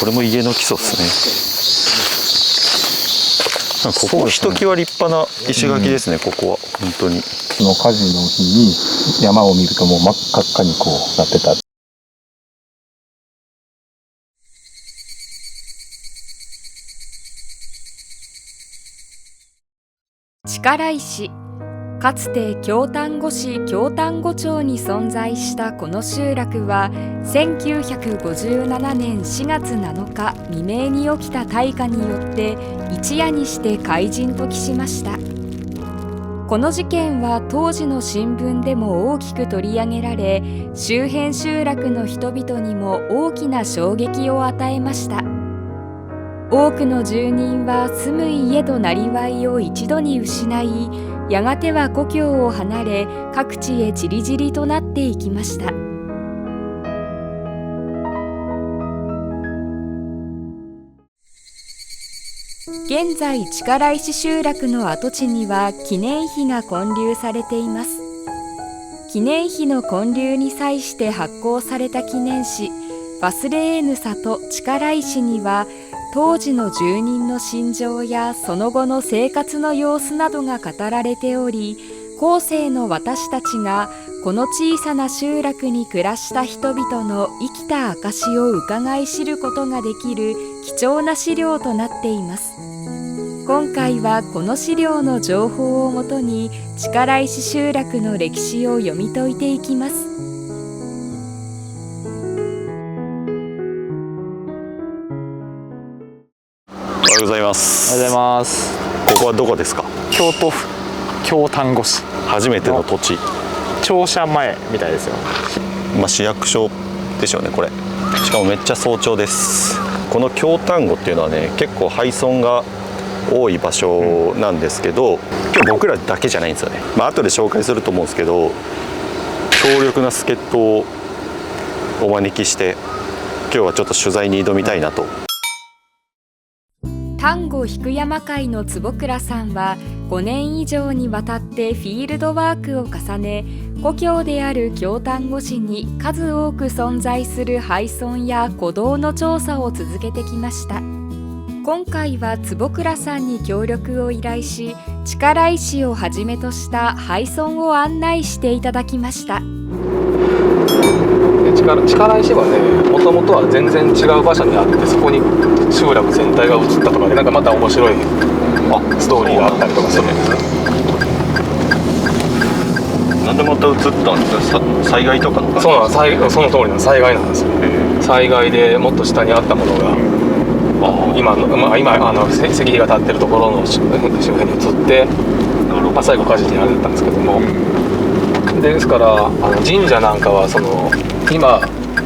これも家の基礎ですね。ここひときわ立派な石垣ですね、ここは本当に。その火事の日に山を見るともう真っ赤っかにこうなってた。力石。かつて京丹後市京丹後町に存在したこの集落は1957年4月7日未明に起きた大火によって一夜にして灰燼と帰しました。この事件は当時の新聞でも大きく取り上げられ、周辺集落の人々にも大きな衝撃を与えました。多くの住人は住む家となりわいを一度に失い、やがては故郷を離れ、各地へ散り散りとなっていきました。現在、力石集落の跡地には記念碑が建立されています。記念碑の建立に際して発行された記念誌、忘れえぬ里力石には、当時の住人の心情やその後の生活の様子などが語られており、後世の私たちがこの小さな集落に暮らした人々の生きた証を伺い知ることができる貴重な資料となっています。今回はこの資料の情報をもとに力石集落の歴史を読み解いていきます。おはようございます。おはようございます。ここはどこですか？京都府京丹後市。初めての土地。庁舎前みたいですよ。市役所でしょうねこれ。しかもめっちゃ早朝です。この京丹後っていうのはね、結構廃村が多い場所なんですけど、今日僕らだけじゃないんですよね。後で紹介すると思うんですけど、強力な助っ人をお招きして今日はちょっと取材に挑みたいなと。丹後引山会の坪倉さんは5年以上にわたってフィールドワークを重ね、故郷である京丹後市に数多く存在する廃村や古道の調査を続けてきました。今回は坪倉さんに協力を依頼し、力石をはじめとした廃村を案内していただきました。力石はね、もともとは全然違う場所にあって、そこに集落全体が移ったとかで、なんかまた面白いストーリーがあったりとかするんですよ。なんでまた移ったんですか？災害とかの？そうなん、その通りの災害なんですよ。災害でもっと下にあったものが今石碑が建ってるところの周辺に移って、最後火事にあれだったんですけども、ですから神社なんかはその今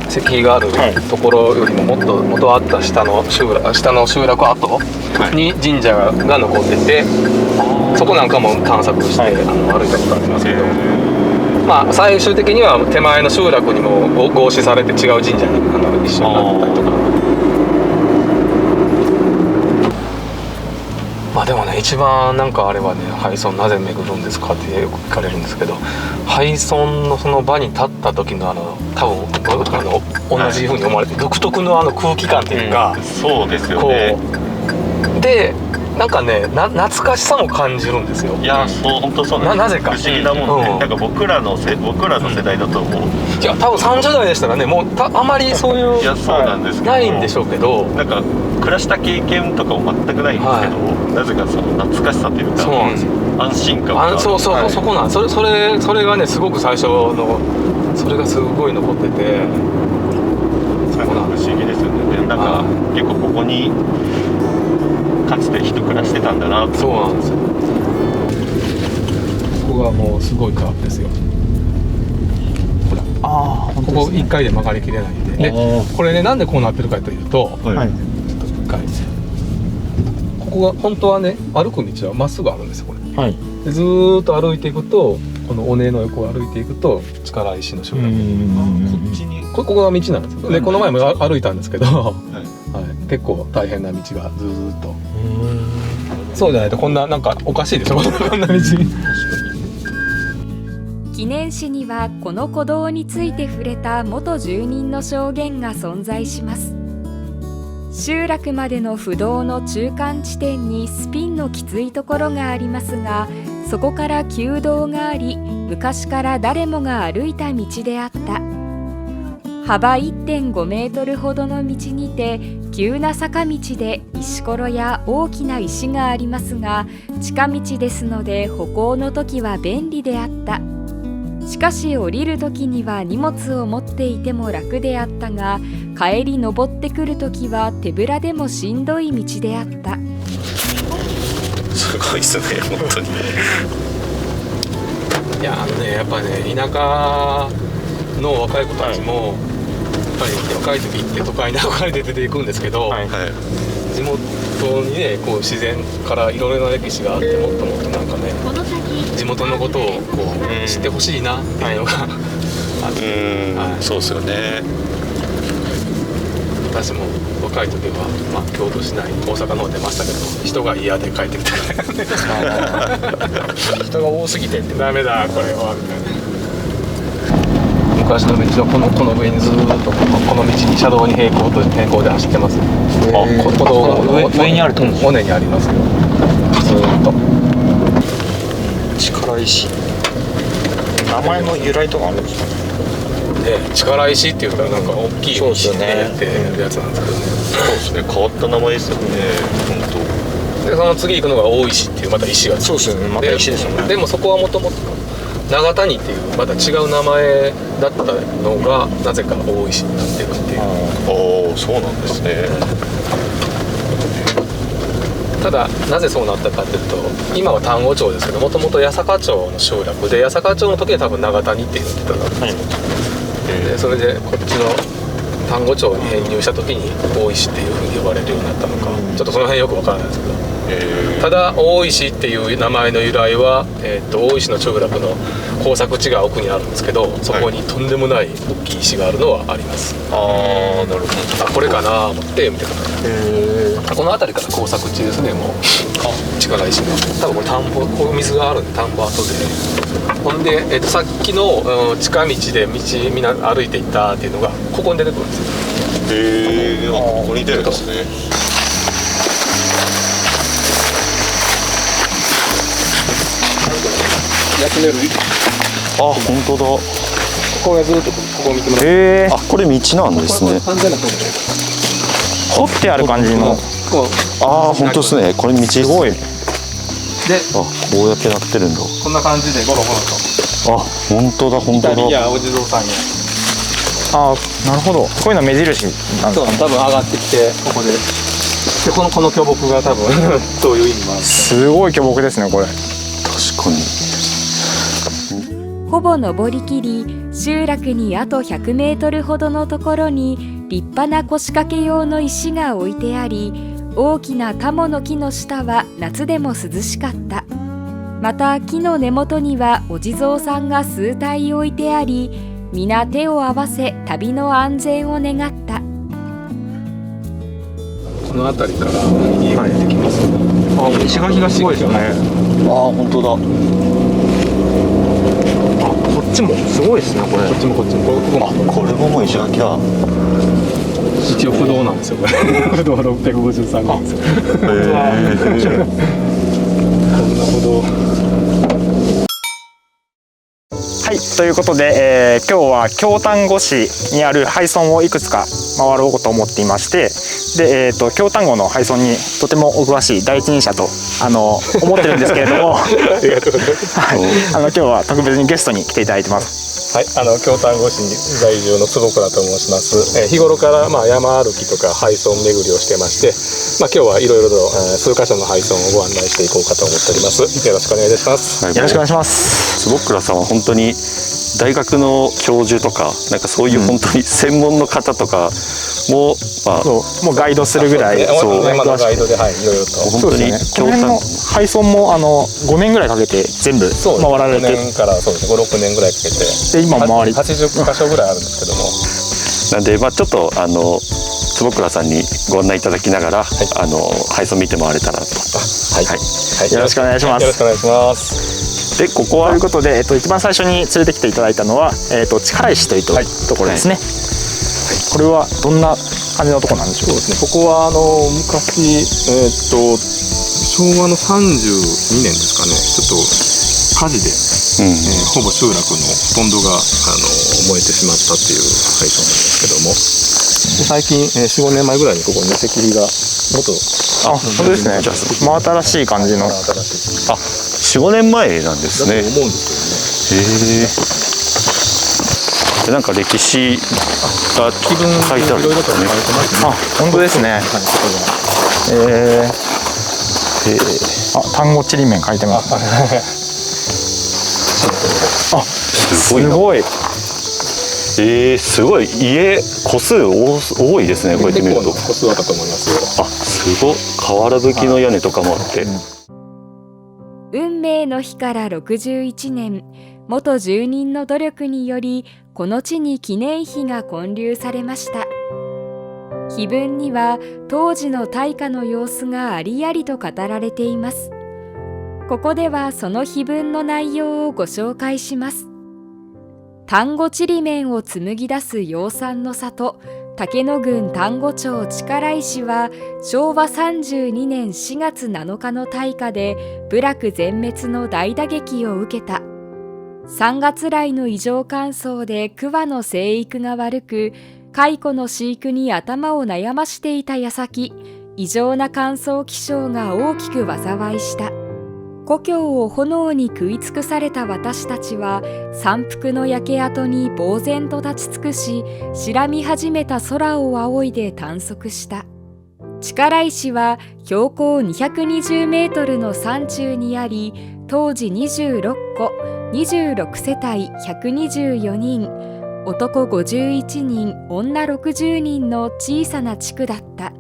石碑があるところよりももっと元あった下の集落跡に神社が残ってて、そこなんかも探索して歩いたことありますけど、最終的には手前の集落にも合祀されて違う神社に一緒になったりとか。でもね、一番なんかあれはね、廃村なぜ巡るんですかってよく聞かれるんですけど、廃村のその場に立った時の多分同じふうに思われて、独特の空気感っていうか、そうですよね。でなんかね、懐かしさも感じるんですよ。いや、本当そうなんです。なぜか不思議なもんね。なんか僕らの世代だと思う。いや、多分30代でしたらね、もうあまりそういう、いや、そうなんですけど、ないんでしょうけど、なんか暮らした経験とかも全くないんですけど、なぜかその懐かしさというか、そうなんですよ。安心感が。そこなんです。それがね、すごく最初のそれがすごい残ってて、そこなん不思議ですよね。なんか結構ここにかつて人暮らしてたんだなって。そうなんですよ。ここがもうすごいカーブですよ。ほら、ここ1回で曲がりきれないんで、これね、なんでこうなってるかというと、ちょっと1回ここが本当はね、歩く道はまっすぐあるんですよこれ。でずーっと歩いていくと、この尾根の横を歩いていくと力石の集落。こっちにここが道なんですよ。でこの前も歩いたんですけど、結構大変な道がずーっと。そうじゃないとこんな、なんかおかしいでしょこんな道。記念誌にはこの古道について触れた元住人の証言が存在します。集落までの不動の中間地点にスピンのきついところがありますが、そこから旧道があり、昔から誰もが歩いた道であった。幅 1.5 メートルほどの道にて、急な坂道で石ころや大きな石がありますが、近道ですので歩行の時は便利であった。しかし降りる時には荷物を持っていても楽であったが、帰り登ってくる時は手ぶらでもしんどい道であった。すごいですね、本当に。いややっぱね、田舎の若い子たちも、やっぱり若い時って都会に憧れて出ていくんですけど、はい地元にねこう自然からいろいろな歴史があって、もっともっとなんかね地元のことをこう知ってほしいなっていうのがあって、そうですよね。私も若い時は、京都市内大阪の方出ましたけど、人が嫌で帰ってきた人が多すぎてってダメだこれはみたいな。昔の道のこの上にずっとこの道に車道に平行で走ってます。この上にあると思う。尾根にありますよ。ずっと。力石。名前の由来とかあるんですかね。力石っていうからなんか大きい石っていうやつなんですけどね。そうですね、変わった名前ですよね、本当。でその次行くのが大石っていうまた石が。そうですよね、また石ですよね。でもそこはもともと長谷っていうまた違う名前だったのがなぜか大石になってるっていう。ああ、そうなんですね。ただなぜそうなったかっていうと、今は丹後町ですけど、もともと八坂町の集落で、八坂町の時は多分長谷っていうのだったんですよ。でそれでこっちの丹後町に編入した時に大石っていうふうに呼ばれるようになったのか、ちょっとその辺よくわからないですけど、ただ大石っていう名前の由来は、大石の集落の耕作地が奥にあるんですけど、そこにとんでもない大きい石があるのはあります。ああ、なるほど。これかなと思って見てください。この辺りから耕作地ですね、もう。力石の多分これ田んぼ、こう水があるんで田んぼ跡で、ほんで、さっきの、近道でみんな歩いていったっていうのがここに出てくるんですよ。ここに出るんですね。焼き目る。あ、本当だ。ここがずっとここを見てもらって。あ、これ道なんですね。完全なそうで掘ってある感じの。ああ、本当ですね。これ道すごい。で、あ、こうやってなってるんだ。こんな感じでゴロゴロと。あ、本当だ、本当だ。イタリアお地蔵さんや。ああ、なるほど。こういうの目印なんですか。多分上がってきてここで。でこの巨木が多分そういう意味もある。すごい巨木ですね、これ。確かに。ほぼ登りきり、集落にあと100メートルほどのところに立派な腰掛け用の石が置いてあり、大きなタモの木の下は夏でも涼しかった。また木の根元にはお地蔵さんが数体置いてあり、皆手を合わせ旅の安全を願った。この辺りから家が出てきます。石垣がすごいですよね。ああ、本当だ。こっちもすごいですね、これ。こっちもこっちも。これももう石垣だ。一応不動なんですよ、これ。不動653なんですよ。こんな不動。はい、ということで、今日は京丹後市にある廃村をいくつか回ろうと思っていまして、で、京丹後の廃村にとてもお詳しい第一人者と思ってるんですけれども、はい、今日は特別にゲストに来ていただいてます。はい、京丹後市に在住の坪倉と申します。日頃から山歩きとか廃村巡りをしてまして、今日はいろいろと数カ所の廃村をご案内していこうかと思っております。よろしくお願いいたします。はい、よろしくお願いします。坪倉さんは本当に大学の教授とかなんかそういう本当に専門の方とかも、そうもうガイドするぐらい、そう山のガイドで、はい、いろいろと本当にこの辺の廃村も5年ぐらいかけて全部回られて、5年からそうですね、5、6年ぐらいかけて、で今回り80箇所ぐらいあるんですけども、なんでちょっと坪倉さんにご案内いただきながら、廃村見て回れたらと。はい、はい、よろしくお願いします。よろしくお願いします。でここはということで、一番最初に連れてきていただいたのは、力石というところですね。これはどんな感感じのとこなんでしょうか。そうですね、ここは昔、昭和の32年ですかね、ちょっと火事で、ほぼ集落のほとんどが燃えてしまったっていう廃村なんですけども、で最近、4、5年前ぐらいにここに石碑が元、あ、本当ですね。真新しい感じの。新しいあ、4、5年前なんですね。だと思うんですなんか歴史がけどね。書いてあるんいろいろと書いてですね。ますね。あ、本当ですね。はい、ここがあ、丹後ちりめん書いてます。あ、すごいな。すごい。すごい家戸数多いですね。こうやって見ると。結構な個数あったと思いますよ。あ、すごい。瓦葺きの屋根とかもあって。運命の日から61年、元住人の努力によりこの地に記念碑が建立されました。碑文には当時の大火の様子がありありと語られています。ここではその碑文の内容をご紹介します。丹後ちりめんを紡ぎ出す養蚕の里、竹野郡丹後町力石は昭和32年4月7日の大火で部落全滅の大打撃を受けた。3月来の異常乾燥で桑の生育が悪く、蚕の飼育に頭を悩ましていた矢先、異常な乾燥気象が大きく災いした。故郷を炎に食い尽くされた私たちは、山腹の焼け跡に呆然と立ち尽くし、白み始めた空を仰いで探索した。力石は標高220メートルの山中にあり、当時26戸、26世帯124人、男51人、女60人の小さな地区だった。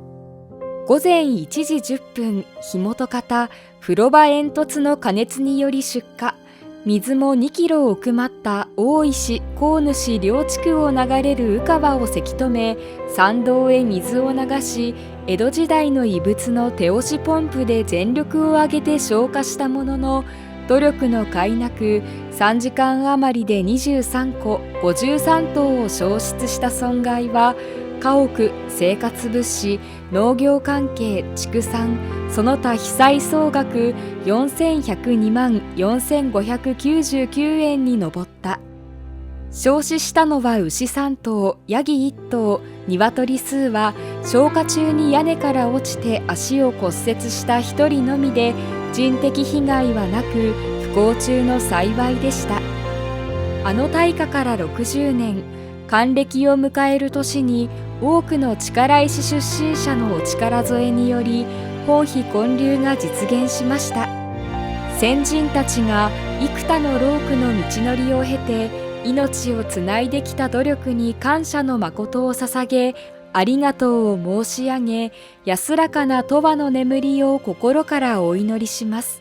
午前1時10分、火元方、風呂場煙突の加熱により出火、水も2キロ奥まった大石、河主両地区を流れる宇川をせき止め、山道へ水を流し、江戸時代の遺物の手押しポンプで全力を挙げて消火したものの、努力の甲斐なく3時間余りで23戸53棟を焼失した損害は、家屋、生活物資、農業関係、畜産、その他被災総額4102万4599円に上った。焼死したのは牛3頭、ヤギ1頭、鶏数は消火中に屋根から落ちて足を骨折した1人のみで、人的被害はなく不幸中の幸いでした。あの大火から60年、還暦を迎える年に多くの力石出身者のお力添えにより本碑建立が実現しました。先人たちが幾多の労苦の道のりを経て命をつないできた努力に感謝の誠を捧げ、ありがとうを申し上げ、安らかな永遠の眠りを心からお祈りします。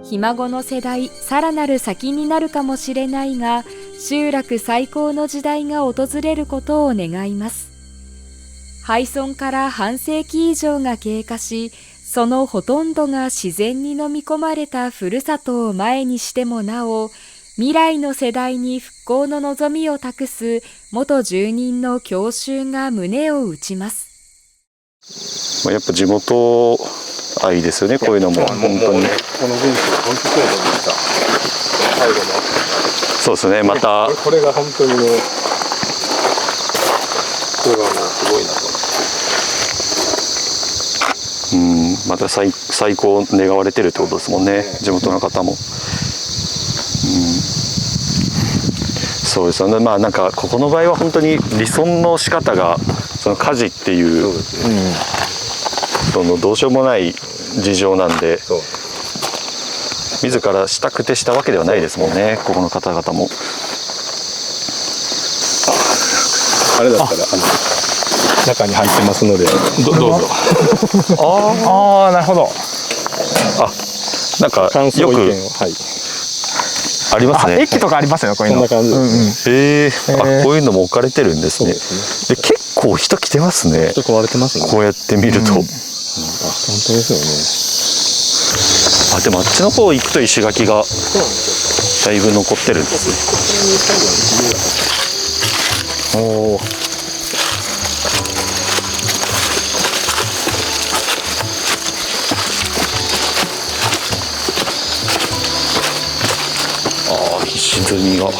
ひ孫の世代、さらなる先になるかもしれないが、集落再興の時代が訪れることを願います。廃村から半世紀以上が経過し、そのほとんどが自然に飲み込まれたふるさとを前にしてもなお、未来の世代に復興の望みを託す元住人の郷愁が胸を打ちます。やっぱ地元愛ですよね、こういうのも。本当に。この文章は本当そうでした。最後の。そうですね、また。これが本当にね、これがもうすごいなと。また再興願われてるってことですもんね、地元の方も。そうですよね。まあなんかここの場合は本当に離村の仕方がその火事っていうそのどうしようもない事情なんで、自らしたくてしたわけではないですもんね、ここの方々も。あれだったら中に入ってますのでどうぞ。ああ、なるほど。あ、なんか感想よく意見を、はい、ありますね。駅とかありますよ、こういうの。こんな感じですね。あ、こういうのも置かれてるんですね。で、結構人来てますね。人壊れてますね。こうやって見ると。本当ですよね。あ、でもあっちの方行くと石垣がだいぶ残ってるんですね。おお。沈みが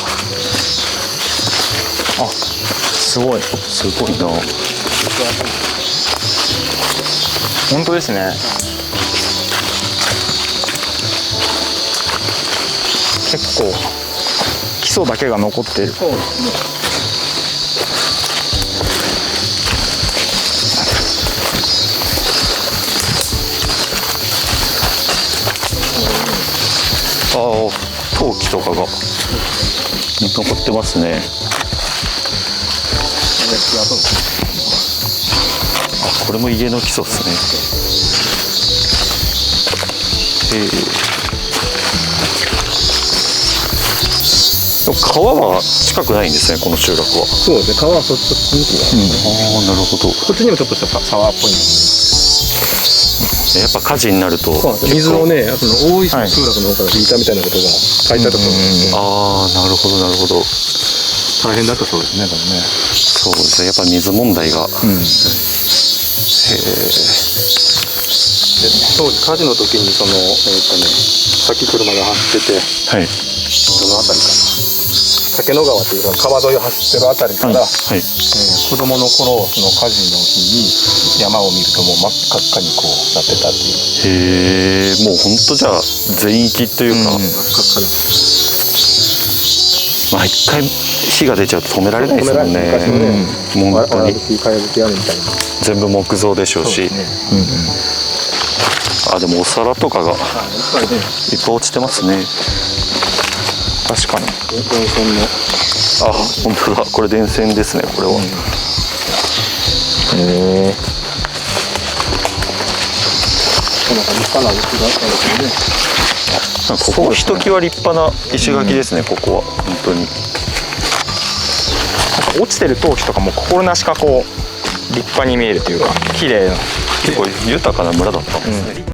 すごいすごいな。本当ですね。結構基礎だけが残っている。そうですね。ああ、陶器とかが残ってますね。あ、これも家の基礎ですね。川は近くないんですね、この集落は。そうですね。川はそっち向きが。ああ、なるほど。こっちにもちょっとした沢っぽいの。やっぱ火事になるとそうなんですよ。水をね、その大石集落の方から引いたみたいなことが書いてあったそうです。ああ、なるほどなるほど。大変だったそうですね、多分ね。そうですね、やっぱ水問題が。で当時火事の時にそのさっき車が走ってて、はい。どの辺りかな、竹野川というか川沿いを走ってる辺りから、はい。子供の頃その火事の日に山を見るともう真っ赤っかにこうなってたっていう。へえ、もう本当じゃあ全域というか、真っ赤っかでまあ一回火が出ちゃうと止められないですもんね。昔のね、本当にかやぶき屋根みたいな。全部木造でしょうし。あ、でもお皿とかがいっぱい落ちてますね。確かに。電線のあ、本当だ、これ電線ですね、これは。なんか立派な石があったんですよね。なんかここひときわ立派な石垣ですね、ここは本当に。なんか落ちてる陶器とかも心なしかこう立派に見えるというか綺麗な。結構豊かな村だったんですね。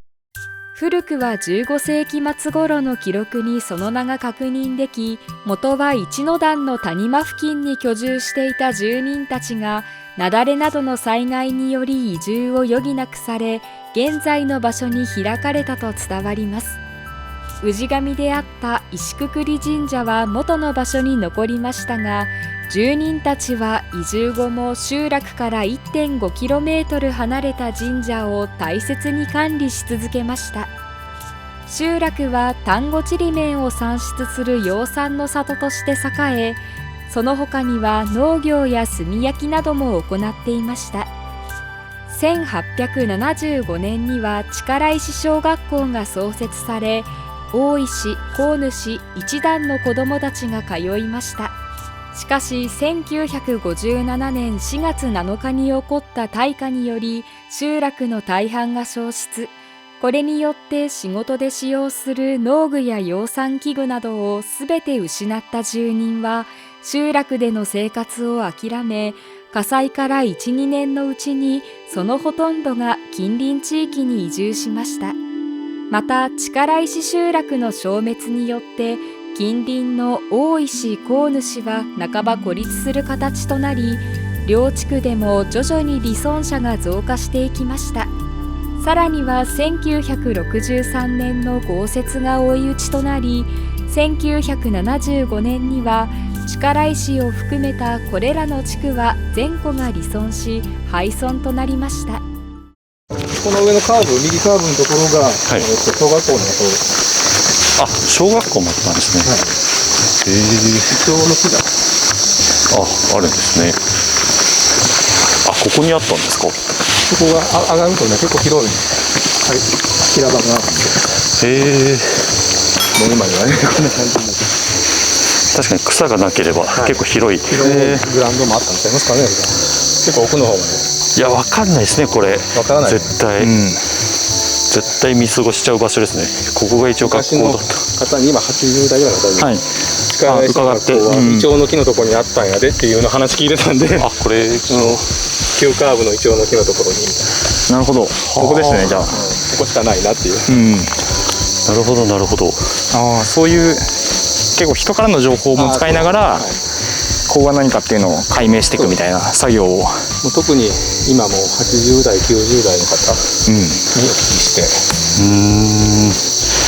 古くは15世紀末頃の記録にその名が確認でき、元は一ノ段の谷間付近に居住していた住人たちが雪崩などの災害により移住を余儀なくされ、現在の場所に開かれたと伝わります。氏神であった石くくり神社は元の場所に残りましたが、住人たちは移住後も集落から 1.5km 離れた神社を大切に管理し続けました。集落は丹後ちりめんを産出する養蚕の里として栄え、その他には農業や炭焼きなども行っていました。1875年には力石小学校が創設され、大石、神主一団の子どもたちが通いました。しかし1957年4月7日に起こった大火により集落の大半が焼失。これによって仕事で使用する農具や養蚕器具などをすべて失った住人は集落での生活を諦め、火災から 1,2 年のうちにそのほとんどが近隣地域に移住しました。また力石集落の消滅によって近隣の大石神主は半ば孤立する形となり、両地区でも徐々に離村者が増加していきました。さらには1963年の豪雪が追い打ちとなり、1975年には力石を含めたこれらの地区は全戸が離村し廃村となりました。この上のカーブ、右カーブのところが、小学校の後です。あ、小学校もあったんですね。イチョウの木があるんですね。あ、ここにあったんですか。そこが上がるとね、結構広い、平場があるんですよ。もう今ではね、こんな感じになって。確かに草がなければ結構広い。グラウンドもあったんちゃいますかね。結構奥の方まで。いや、わかんないですね、これ。わからない。絶対見過ごしちゃう場所ですね。ここが一応学校だった。方に今80代ぐらいの方に、力石学校はイチョウの木のところにあったんやでっていうの話聞いてたんで、あ、これ急カーブのイチョウの木のところにみたいな。なるほど。ここですね。じゃあここしかないなっていう。なるほどなるほど。そういう結構人からの情報も使いながら、ここが何かっていうのを解明していくみたいな作業を。もう特に今もう80代90代の方にお聞きして、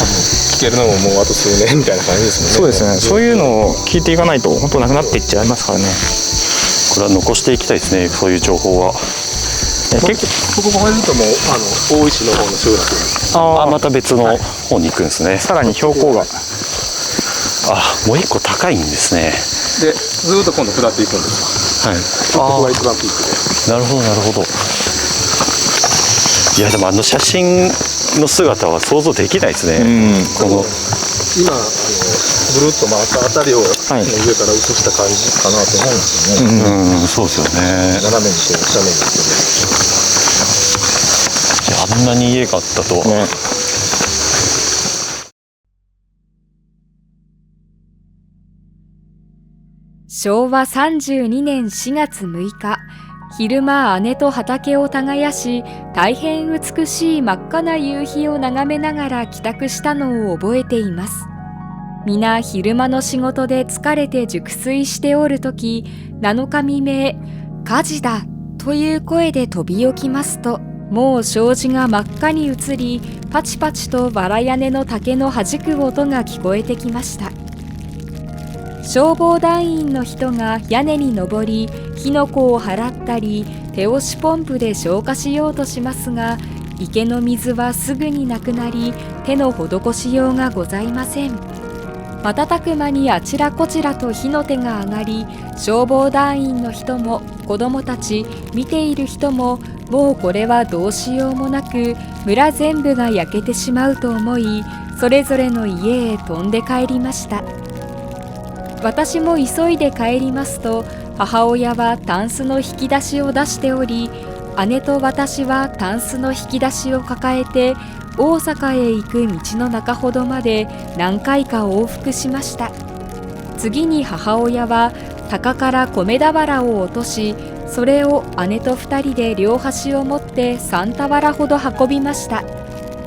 聞けるのももうあと数年みたいな感じですもんね。そうですね。そういうのを聞いていかないと本当なくなっていっちゃいますからね。これは残していきたいですね、そういう情報は。結ここまでずっともう大石の方の集落構また別の方に行くんですね。さらに標高がもう一個高いんですね。でずっと今度下っていくんですよ。はい。ここが一番ピークで。なるほどなるほど。いやでも写真の姿は想像できないですね。この今ぐるっと回ったあたりを、上から映した感じかなと思うんですよね。そうですよね。斜めにこう斜面にいやあんなに家があったとは。ね。昭和32年4月6日、昼間姉と畑を耕し、大変美しい真っ赤な夕日を眺めながら帰宅したのを覚えています。皆昼間の仕事で疲れて熟睡しておるとき、7日未明、火事だという声で飛び起きますと、もう障子が真っ赤に映り、パチパチとわら屋根の竹の弾く音が聞こえてきました。消防団員の人が屋根に登り、火の粉を払ったり、手押しポンプで消火しようとしますが、池の水はすぐになくなり、手の施しようがございません。瞬く間にあちらこちらと火の手が上がり、消防団員の人も子どもたち、見ている人も、もうこれはどうしようもなく、村全部が焼けてしまうと思い、それぞれの家へ飛んで帰りました。私も急いで帰りますと、母親はタンスの引き出しを出しており、姉と私はタンスの引き出しを抱えて、大阪へ行く道の中ほどまで何回か往復しました。次に母親は鷹から米俵を落とし、それを姉と2人で両端を持って3俵ほど運びました。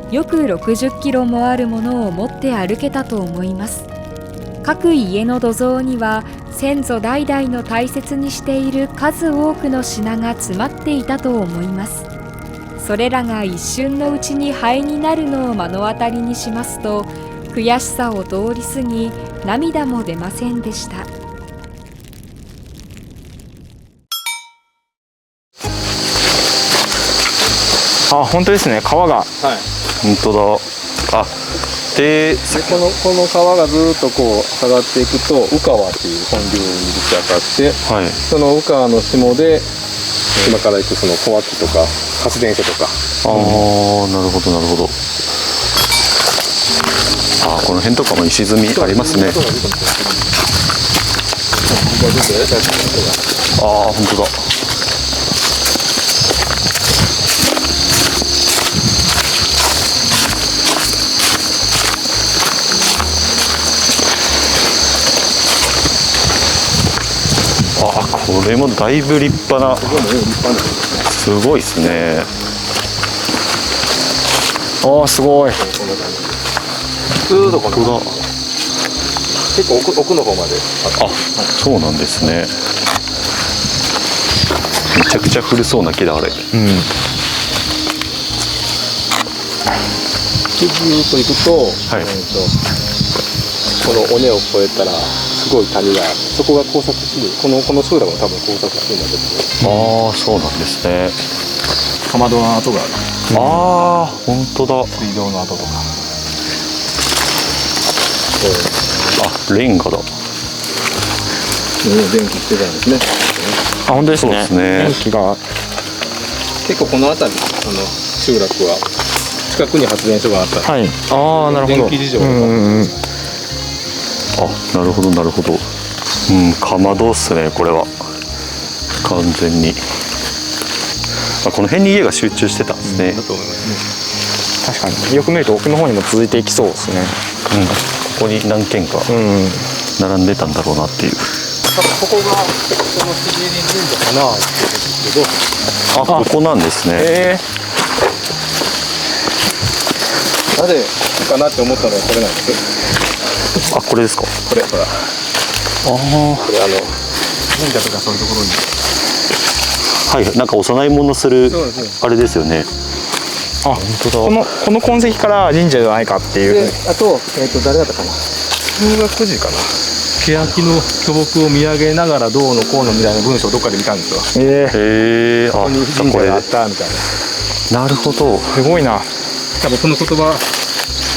よく60キロもあるものを持って歩けたと思います。各家の土蔵には先祖代々の大切にしている数多くの品が詰まっていたと思います。それらが一瞬のうちに灰になるのを目の当たりにしますと、悔しさを通り過ぎ、涙も出ませんでした。本当ですね。川が。本当だ。でこの川がずっとこう下がっていくと宇川っていう本流にぶち当たって、その宇川の下で今から行くその小脇とか発電所とか。なるほどなるほど。この辺とかも石積みありますね。本当だ。これもだいぶ立派な。すごいですね。すごい。ずっとこの結構奥の方まで。そうなんですね。めちゃくちゃ古そうな木だあれ。ずっと行くと、この尾根を越えたらすごい谷が、そこが交錯地に、この集落も多分交錯地になってて、そうなんですね。かまどの跡がある。本当だ。水道の跡とか。レンガだ。電気してたんですね。本当ですね。そうですね。電気が結構この辺りの集落は近くに発電所があった。なるほど。電気事情がなるほどなるほど。かまどっすね、これは完全に。この辺に家が集中してたんですね。だと思いますね。確かによく見ると奥の方にも続いていきそうですね。ここに何軒か並んでたんだろうなっていう。多分ここがその聖神社かなって言うんですけど。ここなんですね。なぜかなって思ったのはこれなんですよ。これですか。これほら。これ神社とかそういうところに。なんかお供え物するあれですよね。あ、本当だ。この痕跡から神社じゃないかっていうで、あと、誰だったかな。中学時かな。欅の巨木を見上げながらどうのこうのみたいな文章をどっかで見たんですよ。へえ、あ、ここに神これ社があったみたいな。なるほど。すごいな。多分この言葉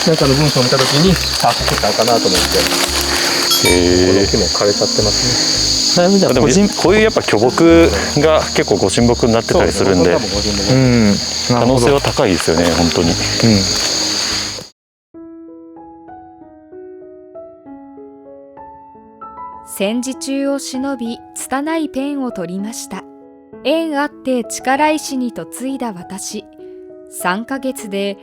なんかの文章を見たときに、あ、ここ来たんかなと思って、この木も枯れちゃってますね。でもこういうやっぱ巨木が結構ご神木になってたりするんで、可能性は高いですよね、本当に。戦時中を忍び拙いペンを取りました。縁あって力石に嫁いだ私。3ヶ月で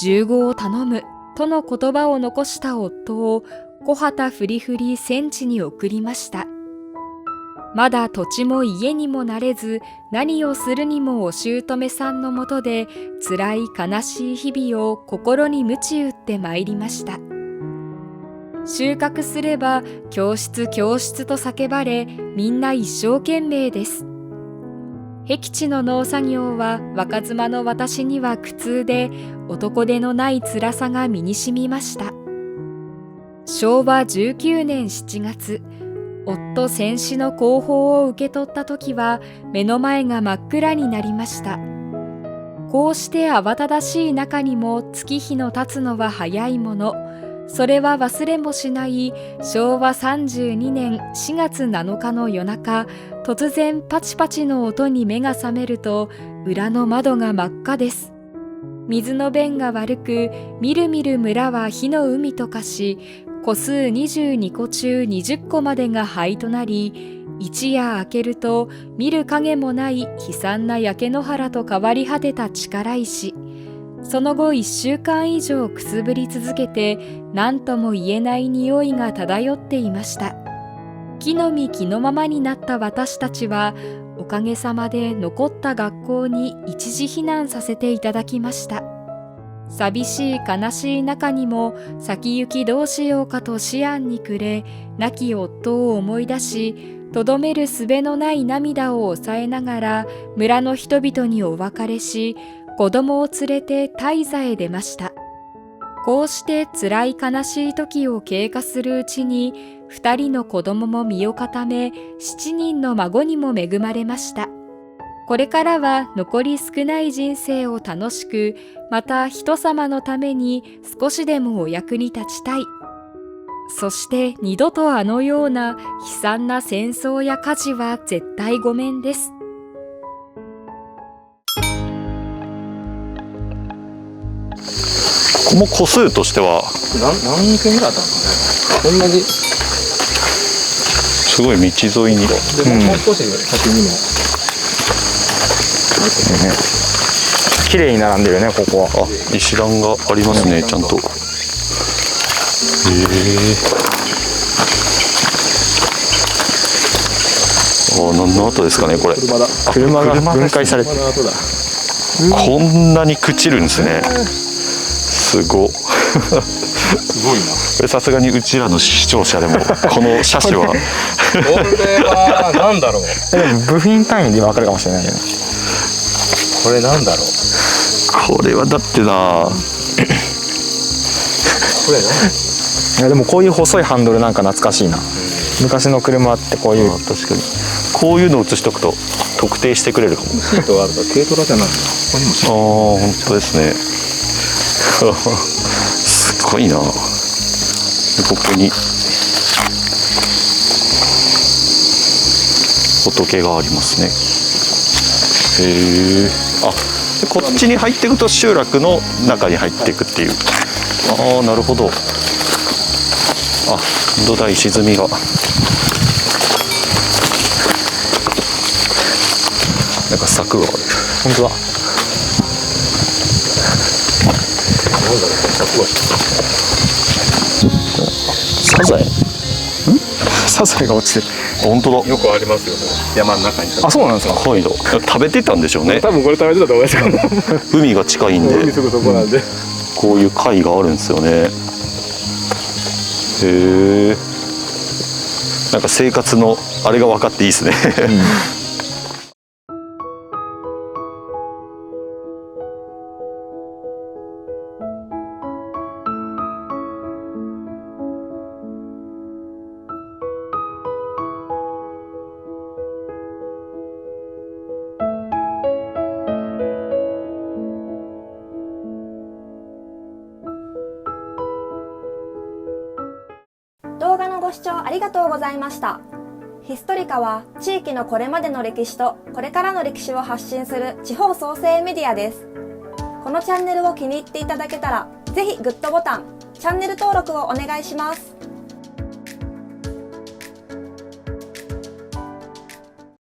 15を頼むとの言葉を残した夫を小旗ふりふり戦地に送りました。まだ土地も家にもなれず、何をするにもお姑さんのもとで辛い悲しい日々を心に鞭打ってまいりました。収穫すれば教室教室と叫ばれ、みんな一生懸命です。僻地の農作業は若妻の私には苦痛で、男手のない辛さが身に染みました。昭和19年7月、夫戦死の広報を受け取った時は目の前が真っ暗になりました。こうして慌ただしい中にも月日の経つのは早いもの。それは忘れもしない昭和32年4月7日の夜中、突然パチパチの音に目が覚めると、裏の窓が真っ赤です。水の便が悪く、みるみる村は火の海と化し、個数22個中20個までが灰となり、一夜明けると見る影もない悲惨な焼け野原と変わり果てた力石。その後1週間以上くすぶり続けて、何とも言えない匂いが漂っていました。木の実木のままになった私たちは、おかげさまで残った学校に一時避難させていただきました。寂しい悲しい中にも、先行きどうしようかと思案に暮れ、亡き夫を思い出し、とどめる術のない涙を抑えながら、村の人々にお別れし、子供を連れて大座へ出ました。こうして辛い悲しい時を経過するうちに、2人の子供も身を固め、7人の孫にも恵まれました。これからは残り少ない人生を楽しく、また人様のために少しでもお役に立ちたい。そして二度とあのような悲惨な戦争や火事は絶対ごめんです。この個数としては何件ぐらいあったんですかね。同じ。すごい道沿いに。でもう少し先にも。綺麗に並んでるね、ここは。あ、石段がありますね、ちゃんと。何の後ですかね、これ。車が分解されてる。こんなに朽ちるんですね。すごいな。これさすがにうちらの視聴者でもこの車種はこれは何だろう。でも部品単位で分かるかもしれないよね。これなんだろう。これはだってな。これいやでもこういう細いハンドルなんか懐かしいな。昔の車ってこういう。確かにこういうの写しとくと特定してくれるかも。シートがあるから軽トラじゃないの。ここにもシート。本当ですね。すごいな。ここに仏がありますね。へえ。あ、でこっちに入っていくと集落の中に入っていくっていう。ああ、なるほど。あ、土台沈みが。なんか柵がある。本当だ。サザエ。サザエが落ちてる。本当だ。よくありますよ。山の中に。あ、そうなんですか。はいだ。食べてたんでしょうね。多分これ食べてたと思いますよ。海が近いんで。海すぐそこなんで。こういう貝があるんですよね。へえ。なんか生活のあれが分かっていいですね。ご視聴ありがとうございました。ヒストリカは地域のこれまでの歴史とこれからの歴史を発信する地方創生メディアです。このチャンネルを気に入っていただけたら、ぜひグッドボタン、チャンネル登録をお願いします。